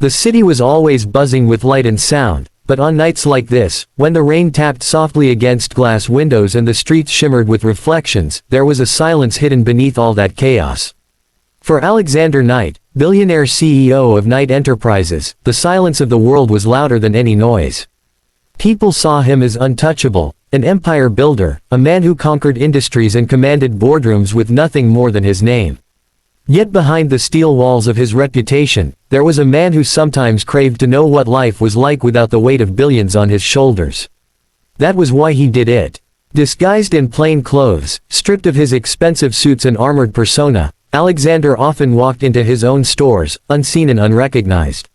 The city was always buzzing with light and sound, but on nights like this, when the rain tapped softly against glass windows and the streets shimmered with reflections, there was a silence hidden beneath all that chaos. For Alexander Knight, billionaire CEO of Knight Enterprises, the silence of the world was louder than any noise. People saw him as untouchable, an empire builder, a man who conquered industries and commanded boardrooms with nothing more than his name. Yet behind the steel walls of his reputation, there was a man who sometimes craved to know what life was like without the weight of billions on his shoulders. That was why he did it. Disguised in plain clothes, stripped of his expensive suits and armored persona, Alexander often walked into his own stores, unseen and unrecognized.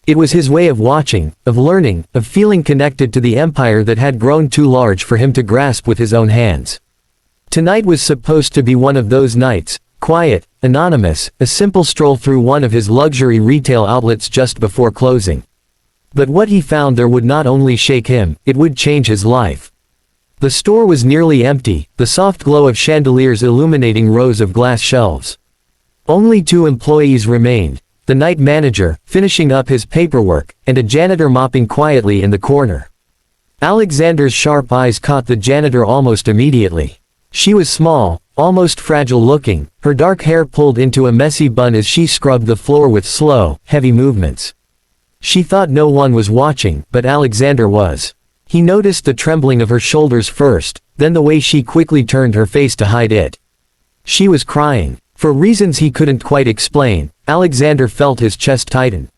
It was his way of watching, of learning, of feeling connected to the empire that had grown too large for him to grasp with his own hands. Tonight was supposed to be one of those nights, quiet, anonymous, a simple stroll through one of his luxury retail outlets just before closing. But what he found there would not only shake him, it would change his life. The store was nearly empty, the soft glow of chandeliers illuminating rows of glass shelves. Only 2 employees remained, the night manager, finishing up his paperwork, and a janitor mopping quietly in the corner. Alexander's sharp eyes caught the janitor almost immediately. She was small, almost fragile-looking, her dark hair pulled into a messy bun as she scrubbed the floor with slow, heavy movements. She thought no one was watching, but Alexander was. He noticed the trembling of her shoulders first, then the way she quickly turned her face to hide it. She was crying. For reasons he couldn't quite explain, Alexander felt his chest tighten.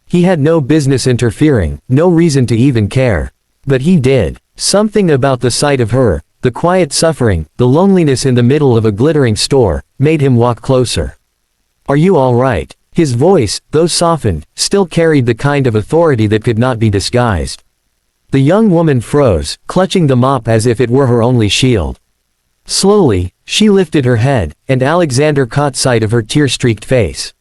He had no business interfering, no reason to even care. But he did. Something about the sight of her, the quiet suffering, the loneliness in the middle of a glittering store, made him walk closer. "Are you all right?" His voice, though softened, still carried the kind of authority that could not be disguised. The young woman froze, clutching the mop as if it were her only shield. Slowly, she lifted her head, and Alexander caught sight of her tear-streaked face.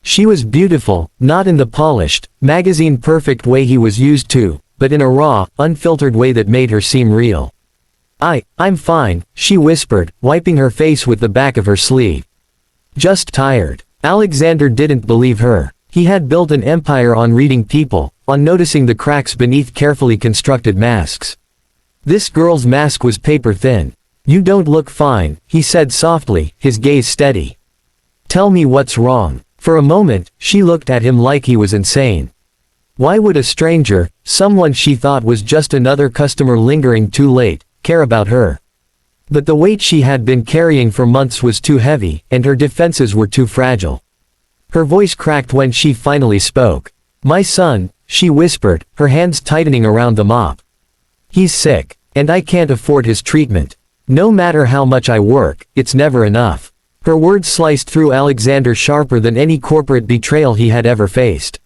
She was beautiful, not in the polished, magazine-perfect way he was used to, but in a raw, unfiltered way that made her seem real. I'm fine," she whispered, wiping her face with the back of her sleeve. "Just tired." Alexander didn't believe her. He had built an empire on reading people, on noticing the cracks beneath carefully constructed masks. This girl's mask was paper-thin. "You don't look fine," he said softly, his gaze steady. "Tell me what's wrong." For a moment, she looked at him like he was insane. Why would a stranger, someone she thought was just another customer lingering too late, care about her? But the weight she had been carrying for months was too heavy, and her defenses were too fragile. Her voice cracked when she finally spoke. "My son," she whispered, her hands tightening around the mop. "He's sick, and I can't afford his treatment. No matter how much I work, it's never enough." Her words sliced through Alexander sharper than any corporate betrayal he had ever faced.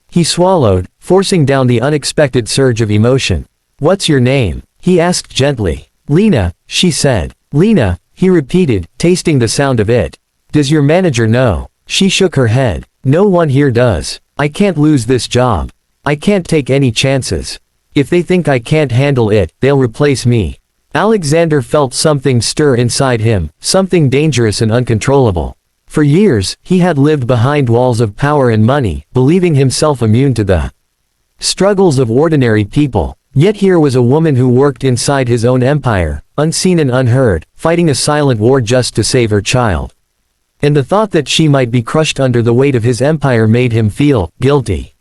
He swallowed, forcing down the unexpected surge of emotion. "What's your name?" he asked gently. "Lena," she said. "Lena," he repeated, tasting the sound of it. "Does your manager know?" She shook her head. "No one here does. I can't lose this job. I can't take any chances. If they think I can't handle it, they'll replace me." Alexander felt something stir inside him, something dangerous and uncontrollable. For years, he had lived behind walls of power and money, believing himself immune to the struggles of ordinary people. Yet here was a woman who worked inside his own empire, unseen and unheard, fighting a silent war just to save her child. And the thought that she might be crushed under the weight of his empire made him feel guilty.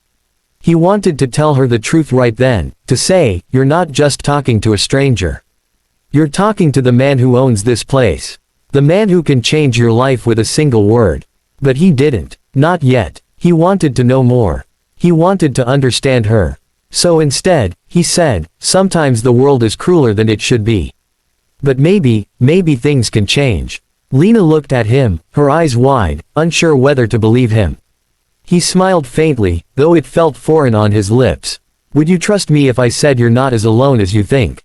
He wanted to tell her the truth right then, to say, "You're not just talking to a stranger. You're talking to the man who owns this place. The man who can change your life with a single word." But he didn't. Not yet. He wanted to know more. He wanted to understand her. So instead, he said, "Sometimes the world is crueler than it should be. But maybe things can change." Lena looked at him, her eyes wide, unsure whether to believe him. He smiled faintly, though it felt foreign on his lips. "Would you trust me if I said you're not as alone as you think?"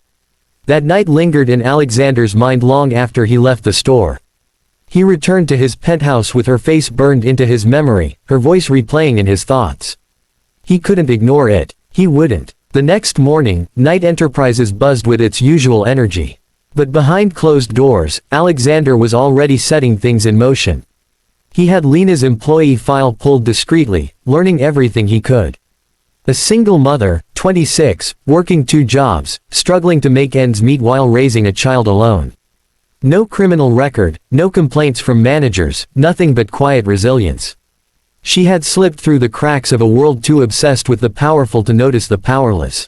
That night lingered in Alexander's mind long after he left the store. He returned to his penthouse with her face burned into his memory, her voice replaying in his thoughts. He couldn't ignore it. He wouldn't. The next morning, Knight Enterprises buzzed with its usual energy. But behind closed doors, Alexander was already setting things in motion. He had Lena's employee file pulled discreetly, learning everything he could. A single mother, 26, working 2 jobs, struggling to make ends meet while raising a child alone. No criminal record, no complaints from managers, nothing but quiet resilience. She had slipped through the cracks of a world too obsessed with the powerful to notice the powerless.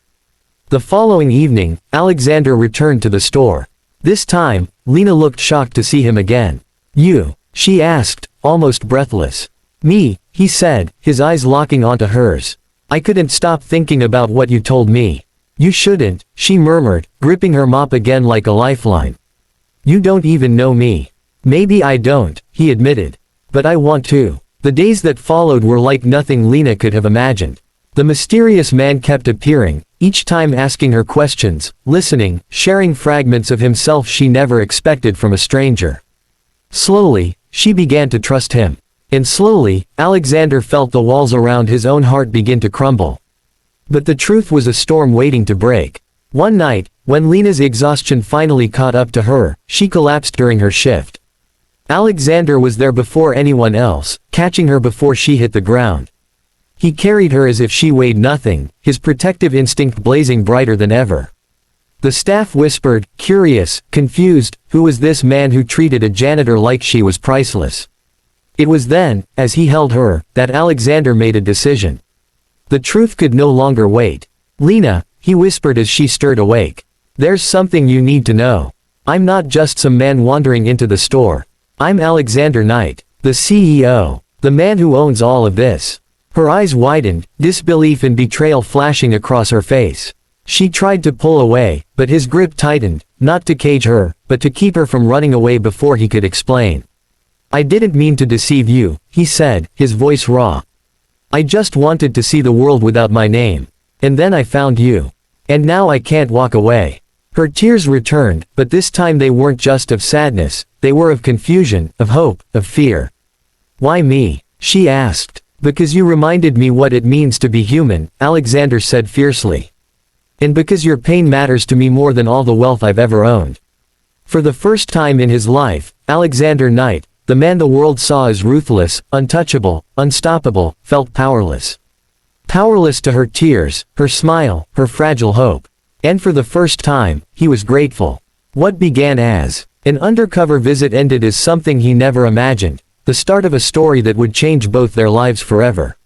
The following evening, Alexander returned to the store. This time, Lena looked shocked to see him again. "You?" she asked, almost breathless. "Me," he said, his eyes locking onto hers. "I couldn't stop thinking about what you told me." "You shouldn't," she murmured, gripping her mop again like a lifeline. "You don't even know me." "Maybe I don't," he admitted. "But I want to." The days that followed were like nothing Lena could have imagined. The mysterious man kept appearing, each time asking her questions, listening, sharing fragments of himself she never expected from a stranger. Slowly, she began to trust him. And slowly, Alexander felt the walls around his own heart begin to crumble. But the truth was a storm waiting to break. One night, when Lena's exhaustion finally caught up to her, she collapsed during her shift. Alexander was there before anyone else, catching her before she hit the ground. He carried her as if she weighed nothing, his protective instinct blazing brighter than ever. The staff whispered, curious, confused, who was this man who treated a janitor like she was priceless? It was then, as he held her, that Alexander made a decision. The truth could no longer wait. "Lena," he whispered as she stirred awake. "There's something you need to know. I'm not just some man wandering into the store. I'm Alexander Knight, the CEO, the man who owns all of this." Her eyes widened, disbelief and betrayal flashing across her face. She tried to pull away, but his grip tightened, not to cage her, but to keep her from running away before he could explain. "I didn't mean to deceive you," he said, his voice raw. "I just wanted to see the world without my name. And then I found you. And now I can't walk away." Her tears returned, but this time they weren't just of sadness, they were of confusion, of hope, of fear. "Why me?" she asked. "Because you reminded me what it means to be human," Alexander said fiercely. "And because your pain matters to me more than all the wealth I've ever owned." For the first time in his life, Alexander Knight, the man the world saw as ruthless, untouchable, unstoppable, felt powerless. Powerless to her tears, her smile, her fragile hope. And for the first time, he was grateful. What began as an undercover visit ended as something he never imagined, the start of a story that would change both their lives forever.